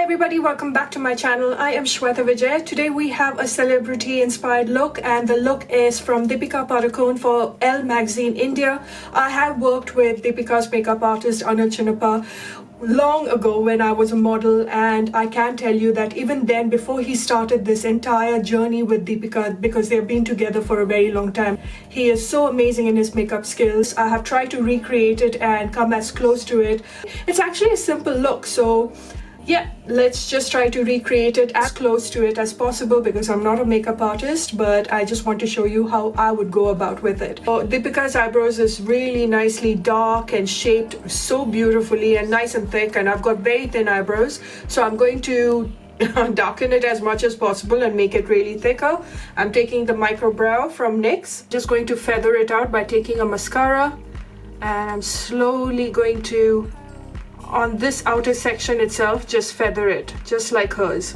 everybody, welcome back to my channel. I am Shweta Vijay. Today we have a celebrity inspired look, and the look is from Deepika Padukone for Elle magazine India. I have worked with Deepika's makeup artist Anil Chinappa long ago when I was a model, and I can tell you that even then, before he started this entire journey with Deepika, because they've been together for a very long time, he is so amazing in his makeup skills. I have tried to recreate it and come as close to it. It's actually a simple look, so yeah, let's just try to recreate it as close to it as possible, because I'm not a makeup artist, but I just want to show you how I would go about with it. So Deepika's eyebrows is really nicely dark and shaped so beautifully and nice and thick, and I've got very thin eyebrows, so I'm going to darken it as much as possible and make it really thicker. I'm taking the micro brow from NYX, just going to feather it out by taking a mascara, and I'm slowly going to, on this outer section itself, just feather it just like hers.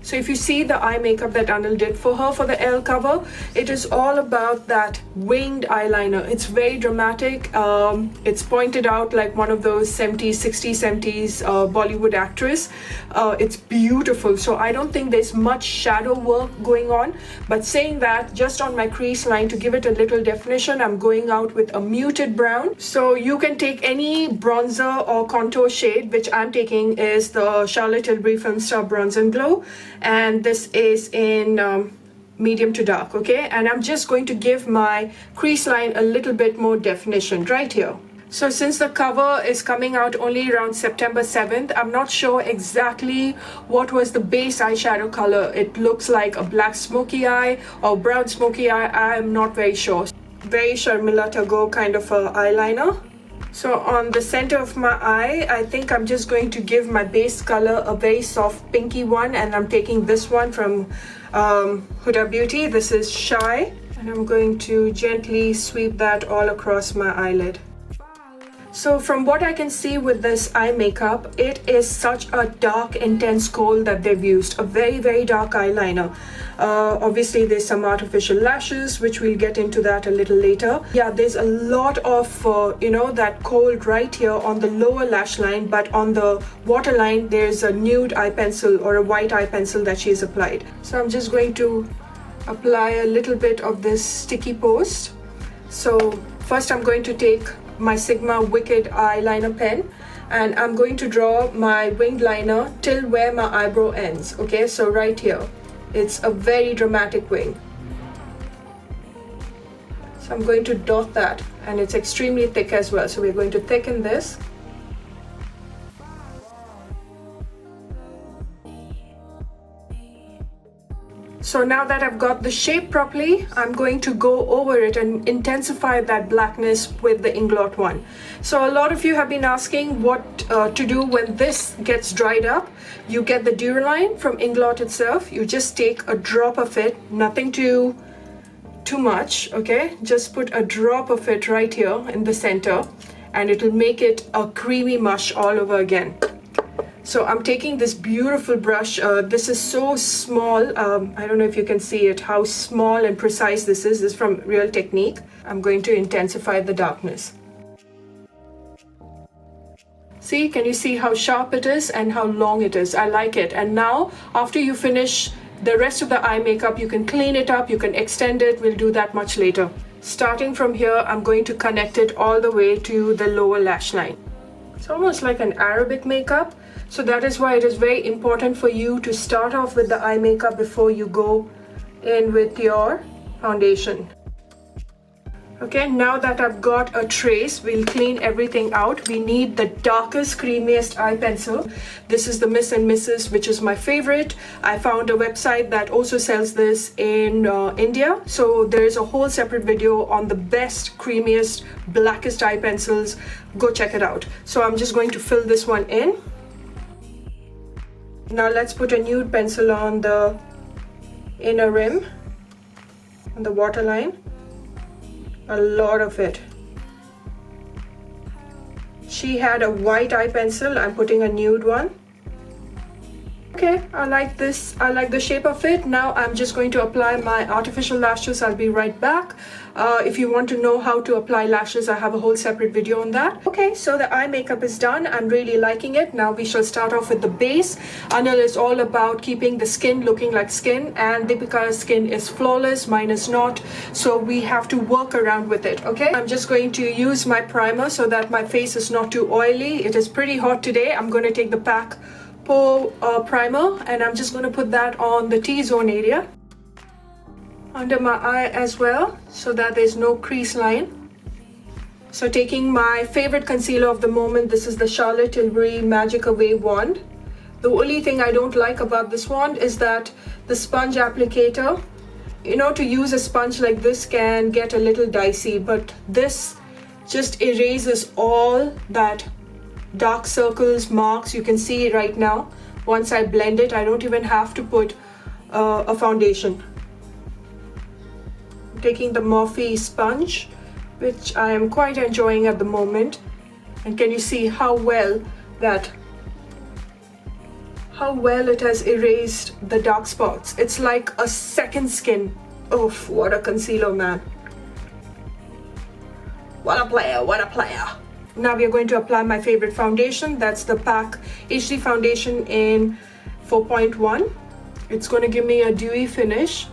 So if you see the eye makeup that Anil did for her for the Elle cover, it is all about that winged eyeliner. It's very dramatic. It's pointed out like one of those 70s, 60s, 70s Bollywood actress. It's beautiful. So I don't think there's much shadow work going on. But saying that, just on my crease line to give it a little definition, I'm going out with a muted brown. So you can take any bronzer or contour shade, which I'm taking is the Charlotte Tilbury Film Star Bronze and Glow. And this is in medium to dark, okay? And I'm just going to give my crease line a little bit more definition right here. So since the cover is coming out only around September 7th, I'm not sure exactly what was the base eyeshadow color. It looks like a black smoky eye or brown smoky eye. I'm not very sure. Very Sharmila Tagore kind of a eyeliner. So on the center of my eye, I think I'm just going to give my base color a very soft pinky one, and I'm taking this one from Huda Beauty. This is Shy, and I'm going to gently sweep that all across my eyelid. So from what I can see with this eye makeup, it is such a dark, intense kohl that they've used. A very, very dark eyeliner. Obviously, there's some artificial lashes, which we'll get into that a little later. Yeah, there's a lot of, that kohl right here on the lower lash line, but on the waterline, there's a nude eye pencil or a white eye pencil that she's applied. So I'm just going to apply a little bit of this sticky post. So first I'm going to take my Sigma Wicked eyeliner pen, and I'm going to draw my winged liner till where my eyebrow ends. Okay, so right here, it's a very dramatic wing. So I'm going to dot that, and it's extremely thick as well, so we're going to thicken this. So now that I've got the shape properly, I'm going to go over it and intensify that blackness with the Inglot one. So a lot of you have been asking what to do when this gets dried up. You get the Duraline from Inglot itself. You just take a drop of it, nothing too much, okay? Just put a drop of it right here in the center, and it'll make it a creamy mush all over again. So I'm taking this beautiful brush. This is so small. I don't know if you can see it, how small and precise this is. This is from Real Technique. I'm going to intensify the darkness. See, can you see how sharp it is and how long it is? I like it. And now, after you finish the rest of the eye makeup, you can clean it up, you can extend it. We'll do that much later. Starting from here, I'm going to connect it all the way to the lower lash line. It's almost like an Arabic makeup. So that is why it is very important for you to start off with the eye makeup before you go in with your foundation. Okay, now that I've got a trace, we'll clean everything out. We need the darkest, creamiest eye pencil. This is the Miss and Mrs., which is my favorite. I found a website that also sells this in India. So there is a whole separate video on the best, creamiest, blackest eye pencils. Go check it out. So I'm just going to fill this one in. Now let's put a nude pencil on the inner rim, on the waterline. A lot of it. She had a white eye pencil. I'm putting a nude one. Okay, I like this. I like the shape of it. Now I'm just going to apply my artificial lashes. I'll be right back. If you want to know how to apply lashes, I have a whole separate video on that. Okay, so the eye makeup is done. I'm really liking it. Now we shall start off with the base. Anil is all about keeping the skin looking like skin, and Deepika's skin is flawless, mine is not. So we have to work around with it, okay? I'm just going to use my primer so that my face is not too oily. It is pretty hot today. I'm going to take the PORE primer, and I'm just going to put that on the T-zone area, under my eye as well, so that there's no crease line. So taking my favorite concealer of the moment, this is the Charlotte Tilbury Magic Away wand. The only thing I don't like about this wand is that the sponge applicator, you know, to use a sponge like this can get a little dicey, but this just erases all that dark circles, marks. You can see it right now. Once I blend it, I don't even have to put a foundation. I'm taking the Morphe sponge, which I am quite enjoying at the moment. And can you see how well it has erased the dark spots? It's like a second skin. Oh, what a concealer, man. What a player, what a player. Now we are going to apply my favorite foundation. That's the PAC HD foundation in 4.1. It's going to give me a dewy finish.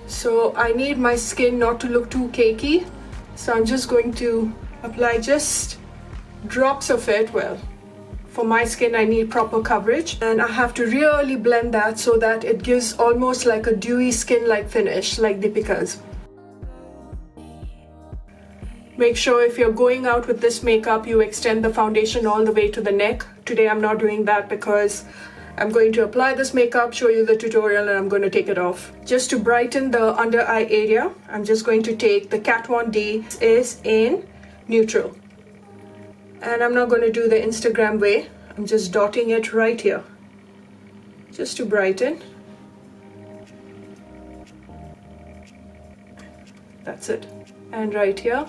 So I need my skin not to look too cakey. So I'm just going to apply just drops of it. Well, for my skin, I need proper coverage. And I have to really blend that so that it gives almost like a dewy skin-like finish, like Deepika's. Make sure if you're going out with this makeup, you extend the foundation all the way to the neck. Today I'm not doing that because I'm going to apply this makeup, show you the tutorial, and I'm going to take it off. Just to brighten the under eye area, I'm just going to take the Kat Von D. This is in neutral. And I'm not going to do the Instagram way. I'm just dotting it right here, just to brighten. That's it. And right here.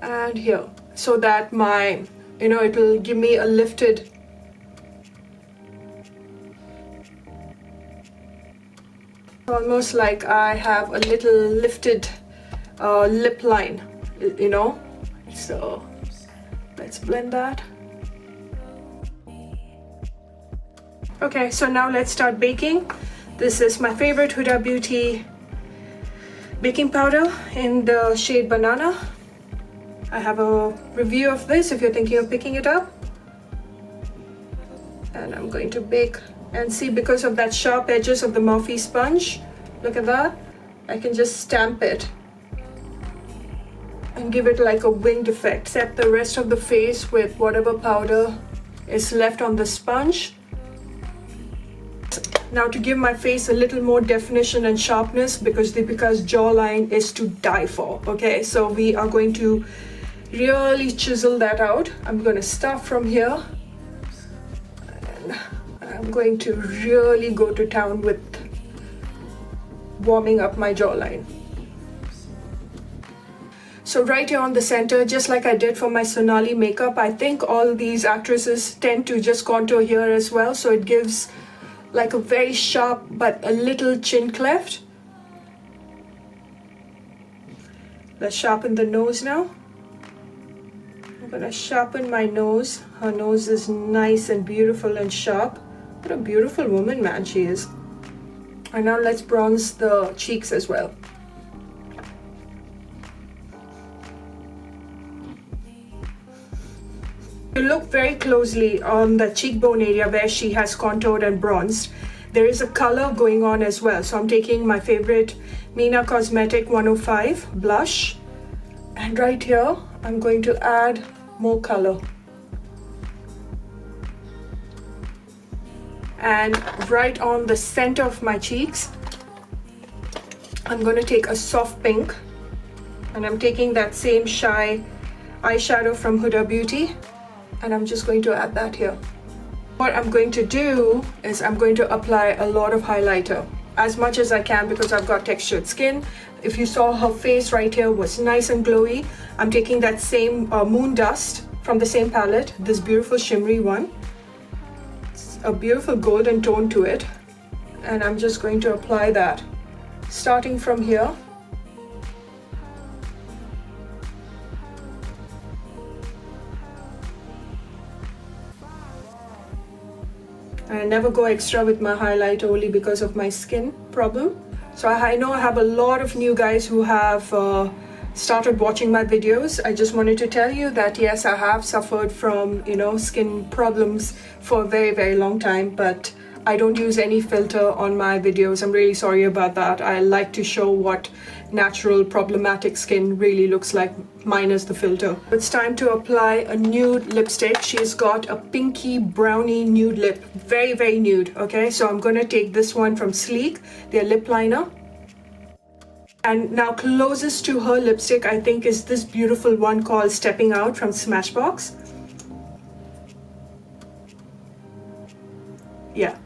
And here, so that my, you know, it'll give me a lifted, almost like I have a little lifted lip line, you know. So let's blend that. Okay, so now let's start baking. This is my favorite Huda Beauty baking powder in the shade Banana. I have a review of this if you're thinking of picking it up. And I'm going to bake, and see, because of that sharp edges of the Morphe sponge, look at that, I can just stamp it and give it like a winged effect. Set the rest of the face with whatever powder is left on the sponge. Now to give my face a little more definition and sharpness, because Deepika's jawline is to die for, okay? So we are going to really chisel that out. I'm going to start from here, and I'm going to really go to town with warming up my jawline. So right here on the center, just like I did for my Sonali makeup, I think all these actresses tend to just contour here as well, so it gives like a very sharp but a little chin cleft. Let's sharpen the nose now. I'm gonna sharpen my nose. Her nose is nice and beautiful and sharp. What a beautiful woman, man, she is. And now let's bronze the cheeks as well. You look very closely on the cheekbone area where she has contoured and bronzed. There is a color going on as well. So I'm taking my favorite MINA Cosmetic 105 blush. And right here, I'm going to add more color. And right on the center of my cheeks, I'm going to take a soft pink, and I'm taking that same Shy eyeshadow from Huda Beauty, and I'm just going to add that here. What I'm going to do is I'm going to apply a lot of highlighter, as much as I can, because I've got textured skin. If you saw, her face right here was nice and glowy. I'm taking that same Moon Dust from the same palette, this beautiful shimmery one. a beautiful golden tone to it, and I'm just going to apply that starting from here. I never go extra with my highlight only because of my skin problem. So I know I have a lot of new guys who have started watching my videos. I just wanted to tell you that yes, I have suffered from, you know, skin problems for a very long time, but I don't use any filter on my videos. I'm really sorry about that. I like to show what natural problematic skin really looks like, minus the filter. It's time to apply a nude lipstick. She's got a pinky brownie nude lip, very nude. Okay, so I'm gonna take this one from Sleek, their lip liner. And now closest to her lipstick, I think, is this beautiful one called Stepping Out from Smashbox. Yeah,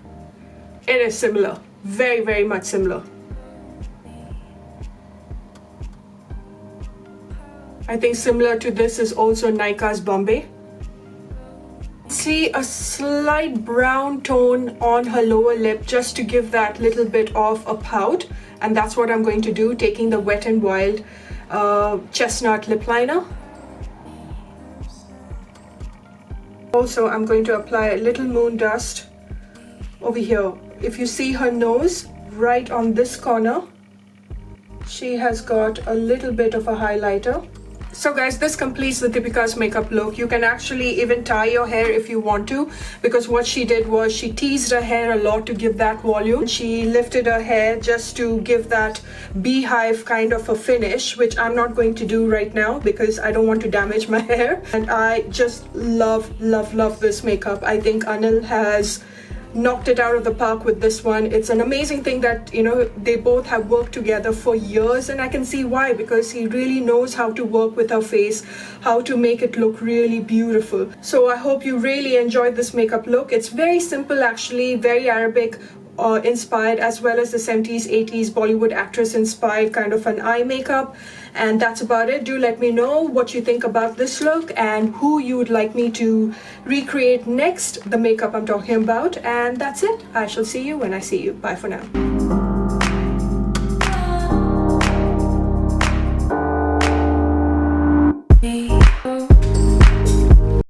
it is similar, very much similar. I think similar to this is also Nykaa's Bombay. See a slight brown tone on her lower lip just to give that little bit of a pout, and that's what I'm going to do, taking the Wet n Wild Chestnut lip liner. Also, I'm going to apply a little moon dust over here. If you see her nose, right on this corner, she has got a little bit of a highlighter. So guys, this completes the Deepika's makeup look. You can actually even tie your hair if you want to, because what she did was she teased her hair a lot to give that volume. She lifted her hair just to give that beehive kind of a finish, which I'm not going to do right now because I don't want to damage my hair. And I just love this makeup. I think Anil has knocked it out of the park with this one. It's an amazing thing that, you know, they both have worked together for years, and I can see why, because he really knows how to work with her face, how to make it look really beautiful. So I hope you really enjoyed this makeup look. It's very simple actually, very Arabic inspired, as well as the 70s 80s Bollywood actress inspired kind of an eye makeup. And that's about it. Do let me know what you think about this look and who you would like me to recreate next, the makeup I'm talking about. And that's it. I shall see you when I see you. Bye for now.